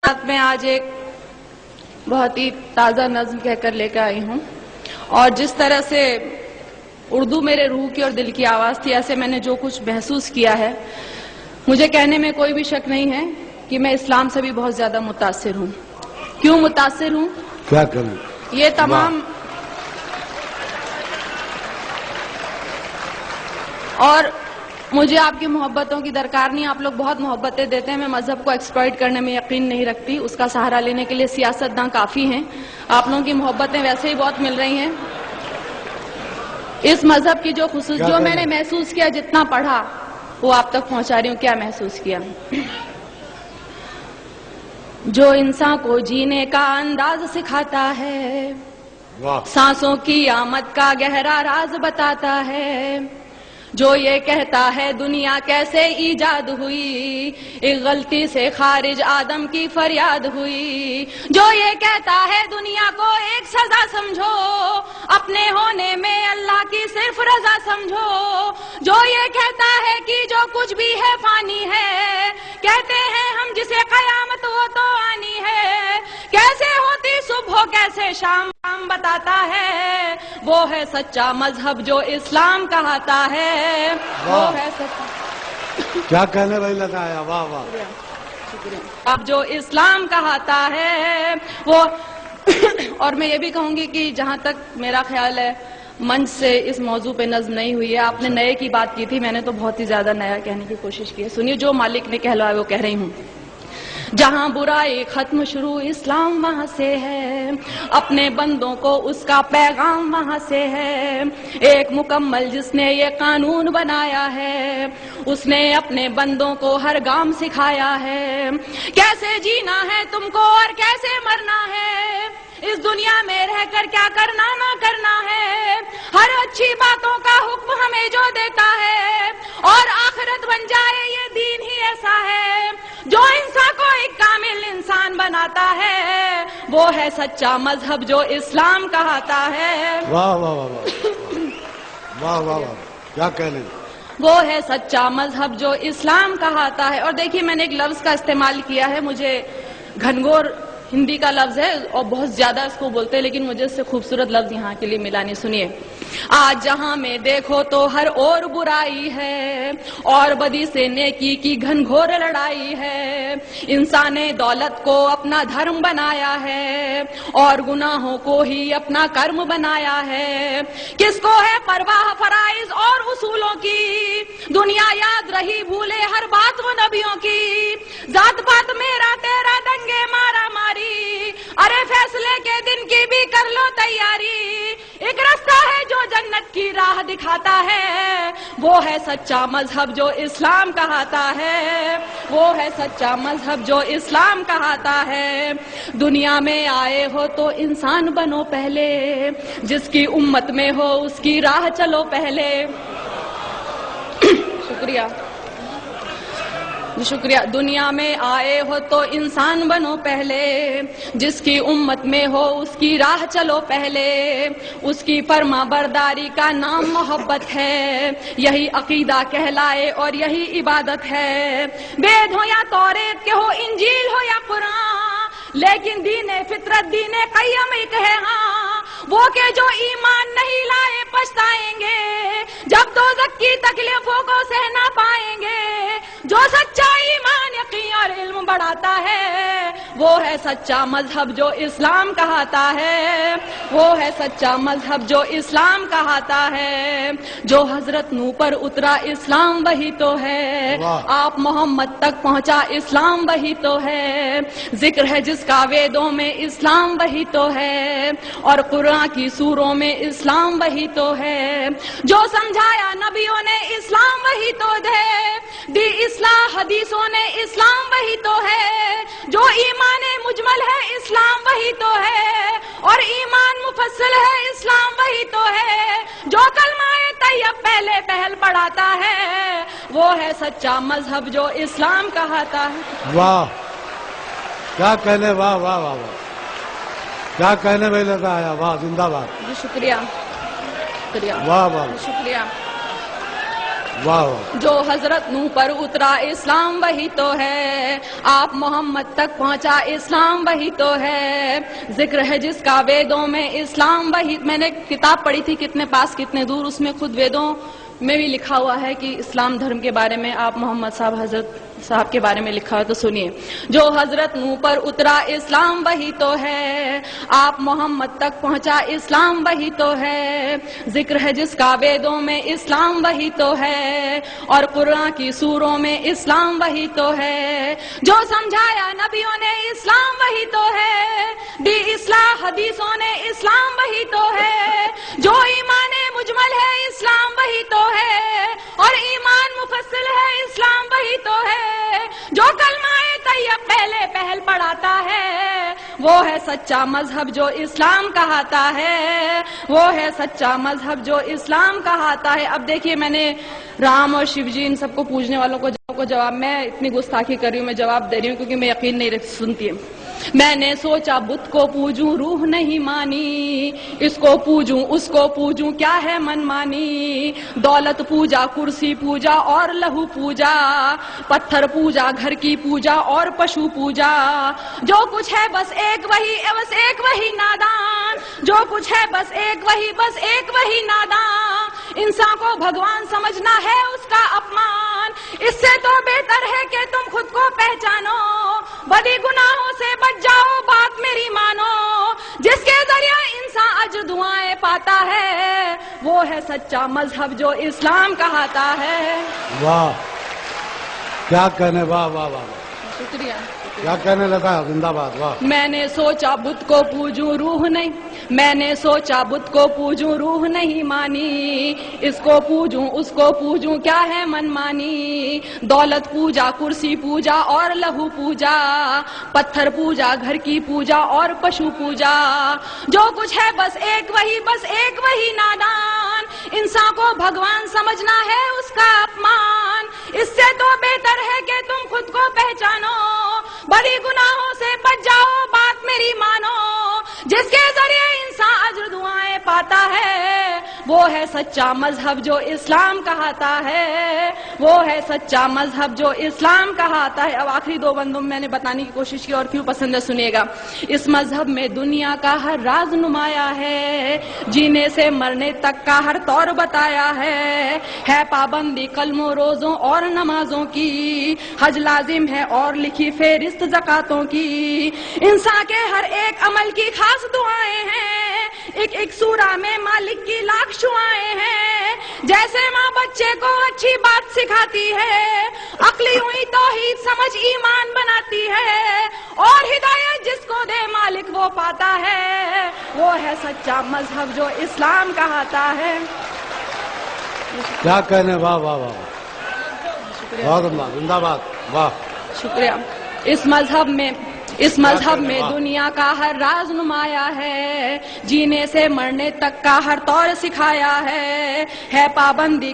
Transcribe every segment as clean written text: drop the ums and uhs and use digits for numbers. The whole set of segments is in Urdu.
ساتھ میں آج ایک بہت ہی تازہ نظم کہہ کر لے کر آئی ہوں، اور جس طرح سے اردو میرے روح کی اور دل کی آواز تھی، ایسے میں نے جو کچھ محسوس کیا ہے، مجھے کہنے میں کوئی بھی شک نہیں ہے کہ میں اسلام سے بھی بہت زیادہ متاثر ہوں۔ کیوں متاثر ہوں؟ کیا کروں؟ یہ تمام اور مجھے آپ کی محبتوں کی درکار نہیں، آپ لوگ بہت محبتیں دیتے ہیں، میں مذہب کو ایکسپلائٹ کرنے میں یقین نہیں رکھتی، اس کا سہارا لینے کے لیے سیاستداں کافی ہیں، آپ لوگوں کی محبتیں ویسے ہی بہت مل رہی ہیں۔ اس مذہب کی جو میں نے محسوس کیا، جتنا پڑھا وہ آپ تک پہنچا رہی ہوں۔ کیا محسوس کیا؟ جو انسان کو جینے کا انداز سکھاتا ہے، سانسوں کی آمد کا گہرا راز بتاتا ہے، جو یہ کہتا ہے دنیا کیسے ایجاد ہوئی، ایک غلطی سے خارج آدم کی فریاد ہوئی، جو یہ کہتا ہے دنیا کو ایک سزا سمجھو، اپنے ہونے میں اللہ کی صرف رضا سمجھو، جو یہ کہتا ہے کہ جو کچھ بھی ہے فانی ہے، کہتے ہیں ہم جسے قیامت وہ تو آنی ہے، کیسے ہوتی صبح کیسے شام بتاتا ہے، وہ ہے سچا مذہب جو اسلام کہاتا ہے، وہ ہے سچا۔ کیا کہنے بھائی لگایا، واہ واہ، شکریہ۔ اب جو اسلام کہاتا ہے وہ اور میں یہ بھی کہوں گی کہ جہاں تک میرا خیال ہے منچ سے اس موضوع پہ نظم نہیں ہوئی ہے، آپ نے نئے کی بات کی تھی، میں نے تو بہت ہی زیادہ نیا کہنے کی کوشش کی ہے۔ سنیے، جو مالک نے کہلوایا وہ کہہ رہی ہوں۔ جہاں برائی ختم شروع اسلام وہاں سے ہے، اپنے بندوں کو اس کا پیغام وہاں سے ہے، ایک مکمل جس نے یہ قانون بنایا ہے، اس نے اپنے بندوں کو ہر گام سکھایا ہے، کیسے جینا ہے تم کو اور کیسے مرنا ہے، اس دنیا میں رہ کر کیا کرنا نہ کرنا ہے، ہر اچھی باتوں کا حکم ہمیں جو دیتا ہے، اور آخرت بن جائے یہ دین ہی ایسا ہے جو انسان کو ایک کامل انسان بناتا ہے، وہ ہے سچا مذہب جو اسلام کہاتا ہے۔ واہ واہ واہ واہ واہ واہ، کیا کہنے، وہ ہے سچا مذہب جو اسلام کہاتا ہے۔ اور دیکھیے، میں نے ایک لفظ کا استعمال کیا ہے، مجھے گھنگور ہندی کا لفظ ہے اور بہت زیادہ اس کو بولتے ہیں، لیکن مجھے اس سے خوبصورت لفظ یہاں کے لیے ملا نہیں۔ سنیے، آج جہاں میں دیکھو تو ہر اور برائی ہے، اور بدی سے نیکی کی گھنگھور لڑائی ہے، انسان نے دولت کو اپنا دھرم بنایا ہے، اور گناہوں کو ہی اپنا کرم بنایا ہے، کس کو ہے پرواہ فرائض اور اصولوں کی، دنیا یاد رہی بھولے ہر بات وہ نبیوں کی، ذات پات میرا تیرا دنگے مارا ماری، ارے فیصلے کے دن کی بھی کر لو تیاری، ایک راستہ ہے جو جنت کی راہ دکھاتا ہے، وہ ہے سچا مذہب جو اسلام کہاتا ہے، وہ ہے سچا مذہب جو اسلام کہاتا ہے۔ دنیا میں آئے ہو تو انسان بنو پہلے، جس کی امت میں ہو اس کی راہ چلو پہلے۔ شکریہ شکریہ۔ دنیا میں آئے ہو تو انسان بنو پہلے، جس کی امت میں ہو اس کی راہ چلو پہلے، اس کی فرما برداری کا نام محبت ہے، یہی عقیدہ کہلائے اور یہی عبادت ہے، وید ہو یا توریت کے ہو، انجیل ہو یا قرآن، لیکن دین فطرت دین قیم ایک ہے، ہاں وہ کہ جو ایمان نہیں لائے پچھتائیں گے، جب دوزخ کی تکلیفوں کو سہ نہ پائیں گے، جو سچا ایمان یقین اور علم بڑھاتا ہے، وہ ہے سچا مذہب جو اسلام کہاتا ہے، وہ ہے سچا مذہب جو اسلام کہاتا ہے، جو حضرت نوح پر اترا اسلام وہی تو ہے، آپ محمد تک پہنچا اسلام وہی تو ہے، ذکر ہے جس کا ویدوں میں اسلام وہی تو ہے، اور قرآن کی سوروں میں اسلام وہی تو ہے، جو سمجھایا نبیوں نے اسلام وہی تو دی اصلاح حدیثوں نے اسلام وہی تو ہے، جو ایمان مجمل ہے اسلام وہی تو ہے، اور ایمان مفصل ہے اسلام وہی تو ہے، جو کلمہ طیب پہلے پہل پڑھاتا ہے، وہ ہے سچا مذہب جو اسلام کہاتا ہے۔ واہ، کیا کہنے، واہ واہ واہ واہ، کیا کہنے میں لگایا، واہ، زندہ باد۔ جی شکریہ شکریہ، واہ واہ، شکریہ۔ واہ واہ. جو حضرت نوح پر اترا اسلام وہی تو ہے، آپ محمد تک پہنچا اسلام وہی تو ہے، ذکر ہے جس کا ویدوں میں اسلام وہی. میں نے کتاب پڑھی تھی کتنے پاس کتنے دور، اس میں خود ویدوں میں بھی لکھا ہوا ہے کہ اسلام دھرم کے بارے میں آپ محمد صاحب حضرت صاحب کے بارے میں لکھا ہے، تو سنیے. جو حضرت نوح پر اترا اسلام وہی تو ہے، آپ محمد تک پہنچا اسلام وہی تو ہے، ذکر ہے جس کا ویدوں میں اسلام وہی تو ہے، اور قرآن کی سوروں میں اسلام وہی تو ہے، جو سمجھایا نبیوں نے اسلام وہی تو ہے، دی اصلاح حدیثوں نے اسلام وہی تو ہے، جو ایمان مجمل ہے اسلام وہی تو ہے، اور ایمان مفصل ہے اسلام وہی تو ہے، جو کلمہ طیب پہلے پہل پڑھاتا ہے، وہ ہے سچا مذہب جو اسلام کہاتا ہے، وہ ہے سچا مذہب جو اسلام کہاتا ہے. اب دیکھیے میں نے رام اور شیو جی ان سب کو پوجنے والوں کو جواب، میں اتنی گستاخی کر رہی ہوں، میں جواب دے رہی ہوں کیونکہ میں یقین نہیں سنتی. میں نے سوچا بت کو پوجوں روح نہیں مانی، اس کو پوجوں اس کو پوجوں کیا ہے من مانی، دولت پوجا کرسی پوجا اور لہو پوجا، پتھر پوجا گھر کی پوجا اور پشو پوجا، جو کچھ ہے بس ایک وہی نادان، جو کچھ ہے بس ایک وہی نادان، انسان کو بھگوان سمجھنا ہے اس کا اپمان، اس سے تو بہتر ہے کہ تم خود کو پہچانو، بدی گناہوں سے بچ جاؤ بات میری مانو، جس کے ذریعہ انسان اجر دعائیں پاتا ہے، وہ ہے سچا مذہب جو اسلام کہاتا ہے. واہ کیا کہنے، واہ واہ واہ. شکریہ. کیا کہنے لگا، زندہ باد. واہ. میں نے سوچا بت کو پوجوں روح نہیں، میں نے سوچا بت کو پوجوں روح نہیں مانی، اس کو پوجوں اس کو پوجوں کیا ہے من مانی، دولت پوجا کرسی پوجا اور لہو پوجا، پتھر پوجا گھر کی پوجا اور پشو پوجا، جو کچھ ہے بس ایک وہی نادان، انسان کو بھگوان سمجھنا ہے اس کا اپمان، اس سے تو بہتر ہے کہ تم خود کو پہچانو، بڑی گناہوں سے بچ جاؤ بات میری مانو، جس کے ذریعے انسان اجر دعائیں پاتا ہے، وہ ہے سچا مذہب جو اسلام کہاتا ہے، وہ ہے سچا مذہب جو اسلام کہاتا ہے. اب آخری دو بندوں میں نے بتانے کی کوشش کی اور کیوں پسند ہے سنیے گا. اس مذہب میں دنیا کا ہر راز نمایا ہے، جینے سے مرنے تک کا ہر طور بتایا ہے پابندی کلموں روزوں اور نمازوں کی، حج لازم ہے اور لکھی فہرست زکاتوں کی، انسان کے ہر ایک عمل کی خاص دعائیں ہیں، ایک سورہ میں مالک کی لاکھ شعائیں ہیں، جیسے ماں بچے کو اچھی بات سکھاتی ہے، عقلی ہوئی توحید سمجھ ایمان بناتی ہے، اور ہدایت جس کو دے مالک وہ پاتا ہے، وہ ہے سچا مذہب جو اسلام کہاتا ہے. کیا کہنے، واہ واہ واہ. بہت اللہ، زندہ باد. واہ شکریہ. اس مذہب میں دنیا کا ہر راز نمایا ہے، جینے سے مرنے تک کا ہر طور سکھایا ہے پابندی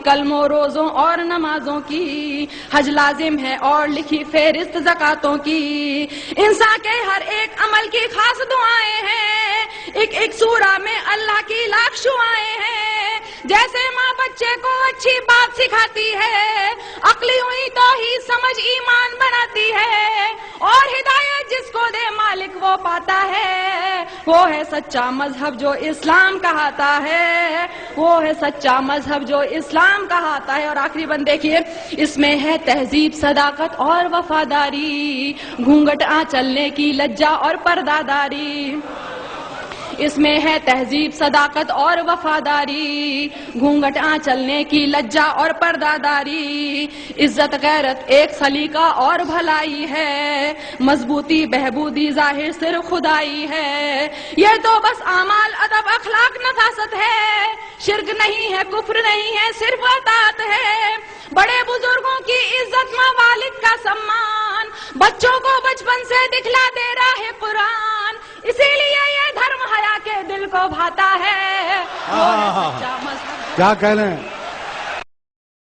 کلموں روزوں اور نمازوں کی، حج لازم ہے اور لکھی فہرست زکاتوں کی، انسان کے ہر ایک عمل کی خاص دعائیں ہیں، ایک سورہ میں اللہ کی لاکھ شعائیں ہیں، جیسے ماں بچے کو اچھی بات سکھاتی ہے، عقلی ہوئی توحید سمجھ ایمان بناتی ہے، اور ہدایت جس کو دے مالک وہ پاتا ہے، وہ ہے سچا مذہب جو اسلام کہاتا ہے، وہ ہے سچا مذہب جو اسلام کہاتا ہے. اور آخری بند دیکھیے، اس میں ہے تہذیب صداقت اور وفاداری، گھونگھٹ چلنے کی لجا اور پرداداری، اس میں ہے تہذیب صداقت اور وفاداری، گھونگھٹ چلنے کی لجا اور پرداداری، عزت غیرت ایک سلیقہ اور بھلائی ہے، مضبوطی بہبودی ظاہر صرف خدائی ہے، یہ تو بس اعمال ادب اخلاق نفاست ہے، شرک نہیں ہے کفر نہیں ہے صرف اطاعت ہے، بڑے بزرگوں کی عزت ماں والد کا سمان، بچوں کو بچپن سے دکھلا دے رہا ہے قرآن، اسی لیے یہ دھرم حیا کے دل کو بھاتا ہے، وہ ہے سچا مذہب. کیا کہنے.